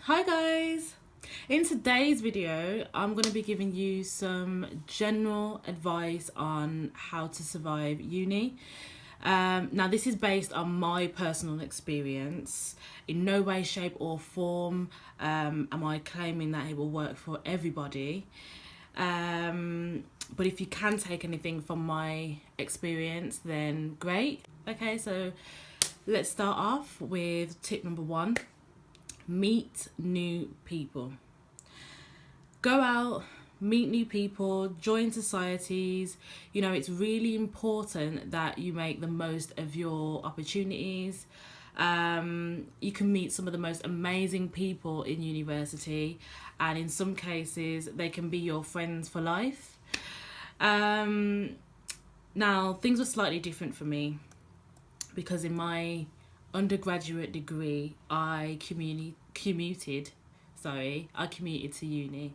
Hi guys! In today's video, I'm going to be giving you some general advice on how to survive uni. Now this is based on my personal experience. In no way, shape or form am I claiming that it will work for everybody. But if you can take anything from my experience, then great. Okay, so let's start off with tip number 1. Meet new people. Go out, meet new people, join societies. You know, it's really important that you make the most of your opportunities. You can meet some of the most amazing people in university, and in some cases they can be your friends for life. Now things were slightly different for me because in my undergraduate degree I commuted to uni.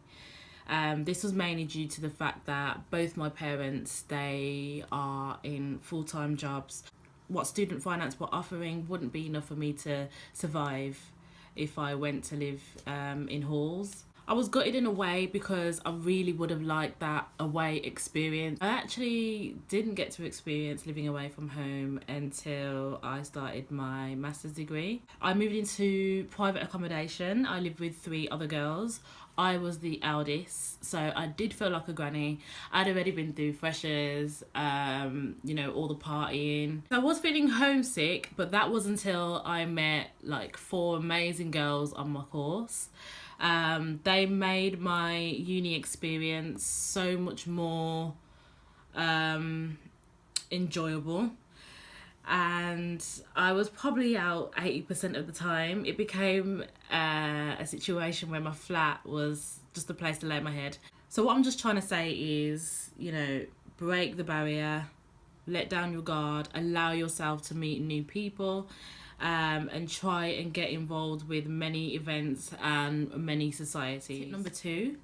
This was mainly due to the fact that both my parents, they are in full-time jobs. What student finance were offering wouldn't be enough for me to survive if I went to live in halls. I was gutted in a way because I really would have liked that away experience. I actually didn't get to experience living away from home until I started my master's degree. I moved into private accommodation. I lived with 3 other girls. I was the eldest, so I did feel like a granny. I'd already been through freshers, you know, all the partying. I was feeling homesick, but that was until I met like 4 amazing girls on my course. They made my uni experience so much more enjoyable, and I was probably out 80% of the time. It became a situation where my flat was just a place to lay my head. So what I'm just trying to say is, you know, break the barrier, let down your guard, allow yourself to meet new people, and try and get involved with many events and many societies. Tip number 2,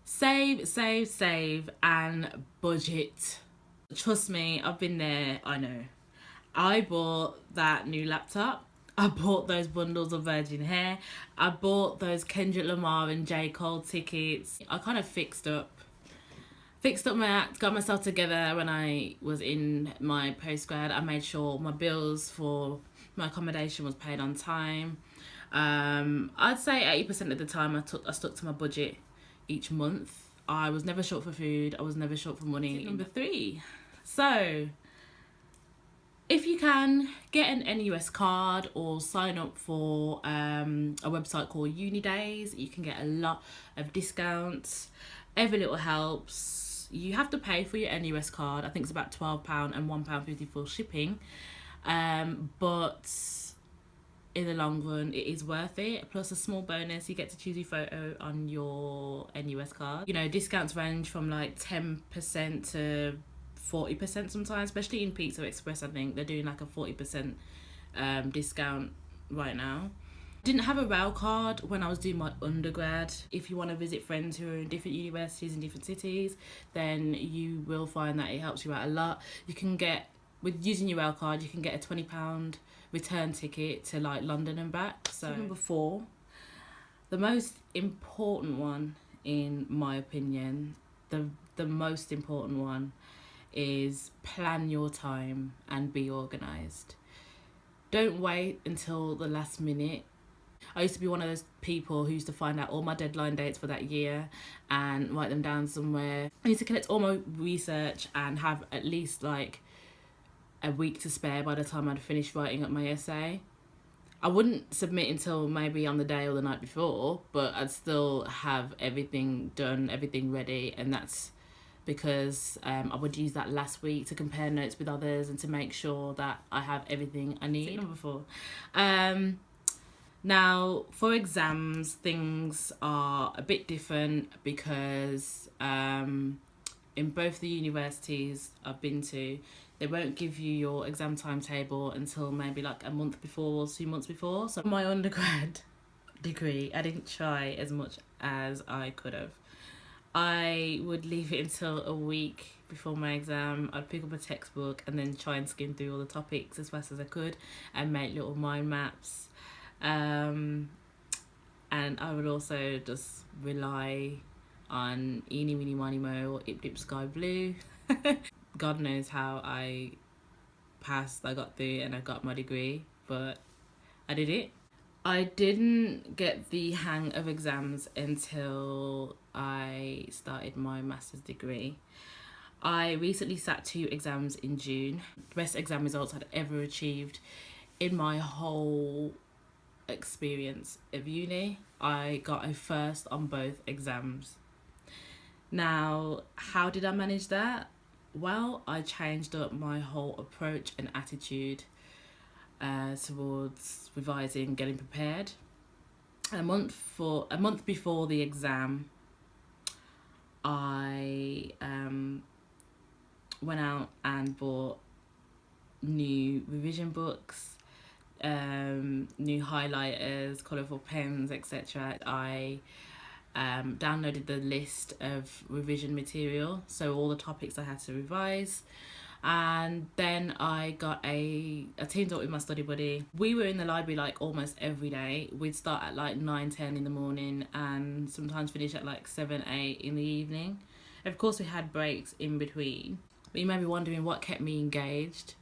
save and budget. Trust me, I've been there, I know. I bought that new laptop. I bought those bundles of virgin hair. I bought those Kendrick Lamar and J. Cole tickets. I kind of fixed up my act, got myself together when I was in my postgrad. I made sure my bills for my accommodation was paid on time. I'd say 80% of the time I stuck to my budget each month. I was never short for food. I was never short for money. Tip number 3. So, if you can, get an NUS card or sign up for a website called Uni Days. You can get a lot of discounts. Every little helps. You have to pay for your NUS card. I think it's about £12 and £1.50 for shipping. But in the long run, it is worth it. Plus a small bonus, you get to choose your photo on your NUS card. You know, discounts range from like 10% to 40% sometimes, especially in Pizza Express. I think they're doing like a 40% discount right now. Didn't have a rail card when I was doing my undergrad. If you want to visit friends who are in different universities in different cities, then you will find that it helps you out a lot. You can get, with using your rail card, you can get a £20 return ticket to like London and back. So number 4, the most important one in my opinion, the most important one is plan your time and be organised. Don't wait until the last minute. I used to be one of those people who used to find out all my deadline dates for that year and write them down somewhere. I used to collect all my research and have at least like a week to spare by the time I'd finished writing up my essay. I wouldn't submit until maybe on the day or the night before, but I'd still have everything done, everything ready, and that's because I would use that last week to compare notes with others and to make sure that I have everything I need. Number 4. Now, for exams, things are a bit different because in both the universities I've been to, they won't give you your exam timetable until maybe like a month before or 2 months before. So my undergrad degree, I didn't try as much as I could have. I would leave it until a week before my exam. I'd pick up a textbook and then try and skim through all the topics as fast as I could and make little mind maps. And I would also just rely on eeny, meeny, miny, mo, or ip, dip, sky, blue. God knows how I passed, I got through, and I got my degree, but I did it. I didn't get the hang of exams until I started my master's degree. I recently sat 2 exams in June. Best exam results I'd ever achieved in my whole experience of uni. I got a first on both exams. Now, how did I manage that? Well, I changed up my whole approach and attitude towards revising, getting prepared. A month before the exam, I went out and bought new revision books, new highlighters, colourful pens, etc. I downloaded the list of revision material, so all the topics I had to revise. And then I teamed up with my study buddy. We were in the library like almost every day. We'd start at like 9-10 in the morning and sometimes finish at like 7-8 in the evening. Of course we had breaks in between, but you may be wondering what kept me engaged.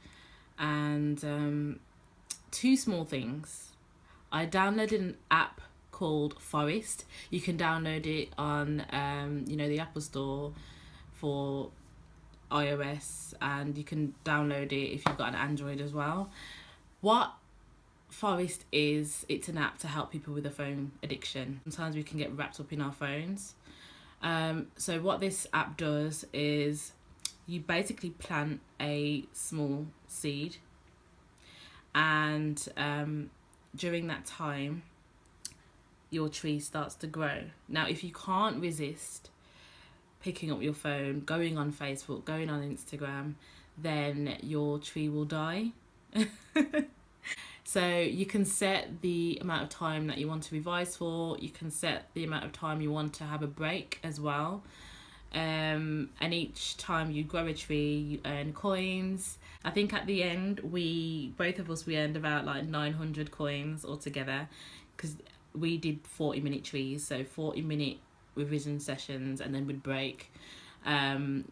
And 2 small things. I downloaded an app called Forest. You can download it on the Apple Store for iOS, and you can download it if you've got an Android as well. What Forest is, it's an app to help people with a phone addiction. Sometimes we can get wrapped up in our phones. So what this app does is you basically plant a small seed, and during that time your tree starts to grow. Now, if you can't resist picking up your phone, going on Facebook, going on Instagram, then your tree will die. So you can set the amount of time that you want to revise for. You can set the amount of time you want to have a break as well. And each time you grow a tree, you earn coins. I think at the end, both of us earned about like 900 coins altogether, because we did 40-minute trees, so 40-minute revision sessions, and then we'd break. And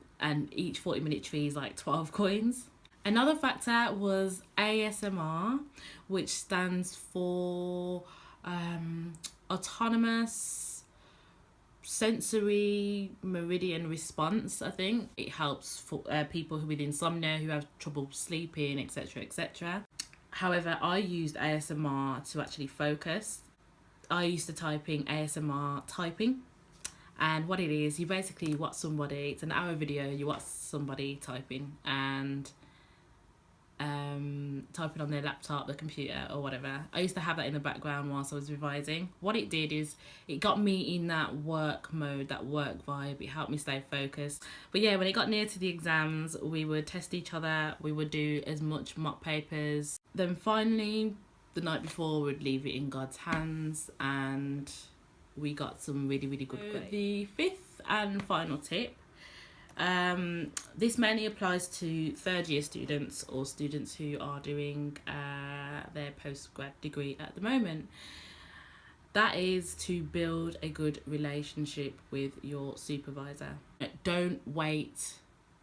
each 40-minute tree is like 12 coins. Another factor was ASMR, which stands for Autonomous Sensory Meridian Response, I think. It helps for people with insomnia, who have trouble sleeping, etc, etc. However, I used ASMR to actually focus. I used to type in ASMR typing. And what it is, you basically watch somebody, it's an hour video, you watch somebody typing and typing on their laptop, the computer or whatever. I used to have that in the background whilst I was revising. What it did is it got me in that work mode, that work vibe. It helped me stay focused. But yeah, when it got near to the exams, we would test each other. We would do as much mock papers. Then finally, the night before, we'd leave it in God's hands, and we got some really, really good grades. The 5th and final tip. This mainly applies to third-year students or students who are doing their postgrad degree at the moment. That is to build a good relationship with your supervisor. Don't wait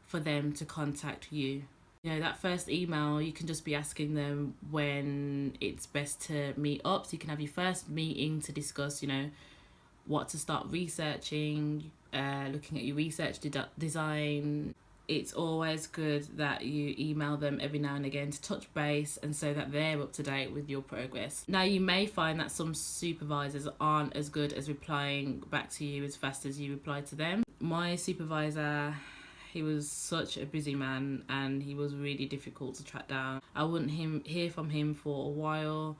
for them to contact you. You know, that first email, you can just be asking them when it's best to meet up. So you can have your first meeting to discuss, what to start researching, looking at your research design. It's always good that you email them every now and again to touch base, and so that they're up to date with your progress. Now, you may find that some supervisors aren't as good as replying back to you as fast as you reply to them. My supervisor, he was such a busy man, and he was really difficult to track down. I wouldn't hear from him for a while,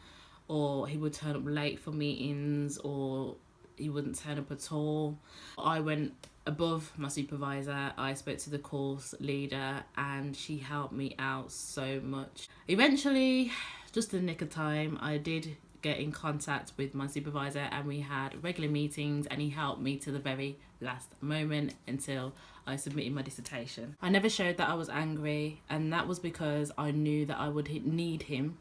or he would turn up late for meetings, or he wouldn't turn up at all. I went above my supervisor. I spoke to the course leader, and she helped me out so much. Eventually, just in the nick of time, I did get in contact with my supervisor, and we had regular meetings, and he helped me to the very last moment until I submitted my dissertation. I never showed that I was angry, and that was because I knew that I would need him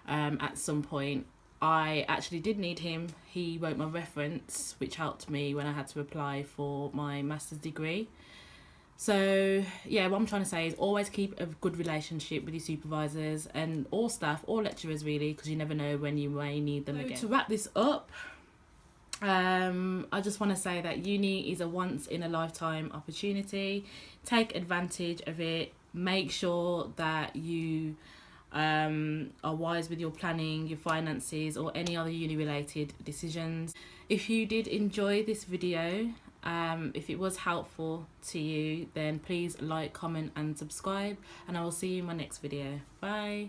at some point. I actually did need him. He wrote my reference, which helped me when I had to apply for my master's degree. So yeah, what I'm trying to say is always keep a good relationship with your supervisors and all staff, all lecturers really, because you never know when you may need them again. To wrap this up, I just want to say that uni is a once in a lifetime opportunity. Take advantage of it. Make sure that you are wise with your planning, your finances, or any other uni related decisions. If you did enjoy this video, if it was helpful to you, then please like, comment and subscribe, and I will see you in my next video. Bye.